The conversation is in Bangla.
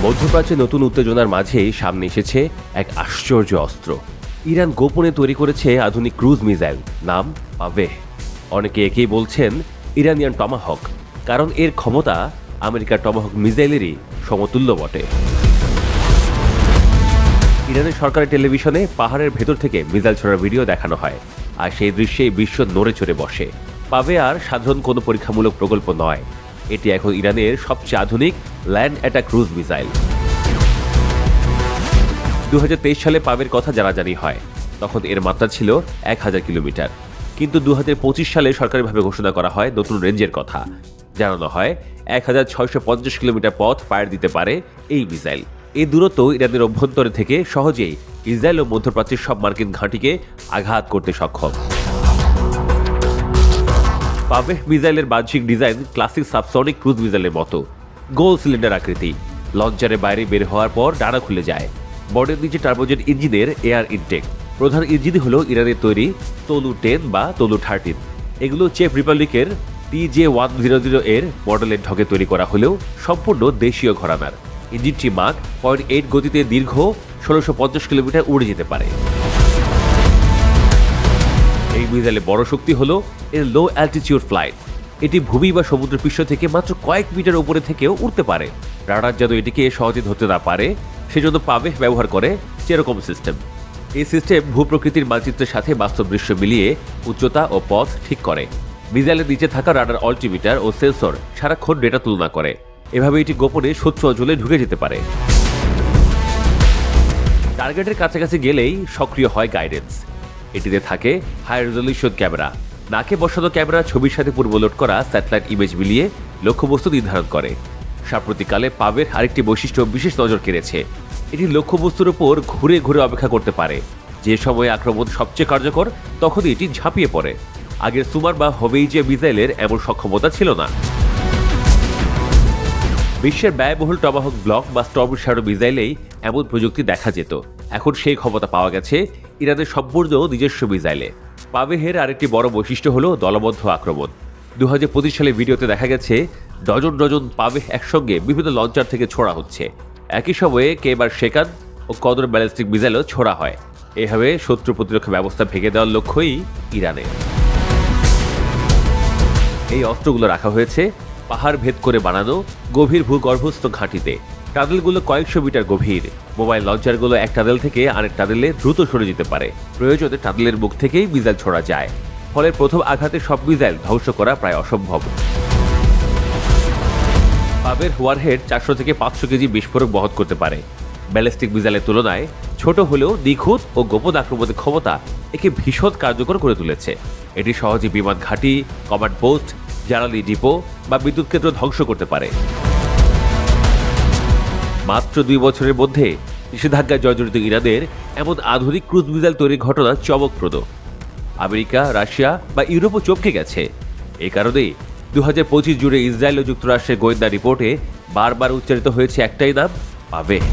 মধ্যপ্রাচ্যে নতুন উত্তেজনার মাঝেই সামনে এসেছে এক আশ্চর্য অস্ত্র। ইরান গোপনে তৈরি করেছে আধুনিক ক্রুজ মিসাইল, নাম পাভেহ। অনেকে একেই বলছেন ইরানিয়ান টমাহক, কারণ এর ক্ষমতা আমেরিকার টমাহক মিসাইলেরই সমতুল্য বটে। ইরানের সরকারি টেলিভিশনে পাহাড়ের ভেতর থেকে মিসাইল ছোড়ার ভিডিও দেখানো হয়, আর সেই দৃশ্যেই বিশ্ব নড়ে চড়ে বসে। পাভেহ আর সাধারণ কোনো পরীক্ষামূলক প্রকল্প নয়, এটি এখন ইরানের সবচেয়ে আধুনিক ল্যান্ড অ্যাটাক ক্রুজ মিসাইল। 2023 সালে পাভের কথা জানাজানি হয়, তখন এর মাত্রা ছিল 1000 কিলোমিটার। কিন্তু 2025 সালে সরকারিভাবে ঘোষণা করা হয় নতুন রেঞ্জের কথা। জানানো হয় 1650 কিলোমিটার পথ পাড়ি দিতে পারে এই মিসাইল। এই দূরত্ব ইরানের অভ্যন্তরে থেকে সহজেই ইসরায়েল ও মধ্যপ্রাচ্যের সব মার্কিন ঘাঁটিকে আঘাত করতে সক্ষম। পাভেহ মিসাইলের বাহ্যিক ডিজাইন ক্লাসিক সাবসনিক ক্রুজ মিসাইলের মতো, গোল সিলিন্ডার আকৃতি। লঞ্চারের বাইরে বের হওয়ার পর ডানা খুলে যায়। বডির নিচে টার্বোজেট ইঞ্জিনের এয়ার ইনটেক। প্রধান ইঞ্জিন হল ইরানের তৈরি তলু 10 বা তলু 13। এগুলো চেক রিপাবলিকের TJ-100 এর মডেলের ঢগে তৈরি করা হলেও সম্পূর্ণ দেশীয় ঘরানার। ইঞ্জিনটি মাক 0.8 গতিতে দীর্ঘ 1650 কিলোমিটার উড়ে যেতে পারে। এই মিসাইলের বড় শক্তি হল এর লো অ্যালটিটিউড ফ্লাইট। এটি ভূমি বা সমুদ্রপৃষ্ঠ থেকে মাত্র কয়েক মিটার উপরে থেকেও উঠতে পারে। রাডার যেন এটিকে সহজে ধরতে না পারে, সেজন্য পাভেহ ব্যবহার করে চেরকম সিস্টেম। এই সিস্টেম ভূপ্রকৃতির মানচিত্রের সাথে বাস্তব দৃশ্য মিলিয়ে উচ্চতা ও পথ ঠিক করে। মিসাইলের নিচে থাকা রাডার অল্টিমিটার ও সেন্সর সারাক্ষণ ডেটা তুলনা করে। এভাবে এটি গোপনে শত্রু অঞ্চলে ঢুকে যেতে পারে। টার্গেটের কাছাকাছি গেলেই সক্রিয় হয় গাইডেন্স। এটিতে থাকে হাই রেজলিউশন ক্যামেরা। নাকে বসানো ক্যামেরা ছবির সাথে পূর্ব লোড করা স্যাটেলাইট ইমেজ মিলিয়ে লক্ষ্যবস্তু নির্ধারণ করে। সাম্প্রতিককালে পাভের আরেকটি বৈশিষ্ট্য বিশেষ নজর কেড়েছে। এটি লক্ষ্যবস্তুর উপর ঘুরে ঘুরে অপেক্ষা করতে পারে। যে সময়ে আক্রমণ সবচেয়ে কার্যকর, তখনই এটি ঝাঁপিয়ে পড়ে। আগের সুমার বা হোভেইজিয়া মিসাইলের এমন সক্ষমতা ছিল না। বিশ্বের ব্যয়বহুল টমাহক ব্লক বা স্টর্ম শ্যাডো মিসাইলেই এমন প্রযুক্তি দেখা যেত। এখন সেই ক্ষমতা পাওয়া গেছে ইরানের সম্পূর্ণ নিজস্ব মিসাইলে। পাভেহের আরেকটি বড় বৈশিষ্ট্য হল দলবদ্ধ আক্রমণ। 2025 সালে ভিডিওতে দেখা গেছে ডজন ডজন পাভেহ একসঙ্গে বিভিন্ন লঞ্চার থেকে ছোড়া হচ্ছে। একই সময়ে কেবার শেকান ও কদর ব্যালিস্টিক মিসাইলও ছোড়া হয়। এভাবে শত্রু প্রতিরক্ষা ব্যবস্থা ভেঙে দেওয়ার লক্ষ্যই ইরানের। এই অস্ত্রগুলো রাখা হয়েছে পাহাড় ভেদ করে বানানো গভীর ভূগর্ভস্থ ঘাঁটিতে। টানেলগুলো কয়েকশো মিটার গভীর। মোবাইল লঞ্চারগুলো এক টানেল থেকে আরেক টানেলে দ্রুত সরে যেতে পারে। প্রয়োজনে টানেলের মুখ থেকেই মিসাইল ছোড়া যায়। ফলে প্রথম আঘাতে সব মিসাইল ধ্বংস করা প্রায় অসম্ভব। পাভের ওয়ারহেড 400 থেকে 500 কেজি বিস্ফোরক বহন করতে পারে। ব্যালিস্টিক মিসাইলের তুলনায় ছোট হলেও নিখুঁত ও গোপন আক্রমণের ক্ষমতা একে ভীষণ কার্যকর করে তুলেছে। এটি সহজে বিমান ঘাঁটি, কমান্ড পোস্ট, জ্বালানি ডিপো বা বিদ্যুৎ কেন্দ্র ধ্বংস করতে পারে। মাত্র 2 বছরের মধ্যে নিষেধাজ্ঞায় জর্জরিত ইরানের এমন আধুনিক ক্রুজ মিসাইল তৈরির ঘটনা চমকপ্রদ। আমেরিকা, রাশিয়া বা ইউরোপও চমকে গেছে। এই কারণেই 2025 জুড়ে ইসরায়েল ও যুক্তরাষ্ট্রের গোয়েন্দা রিপোর্টে বারবার উচ্চারিত হয়েছে একটাই নাম, পাভেহ।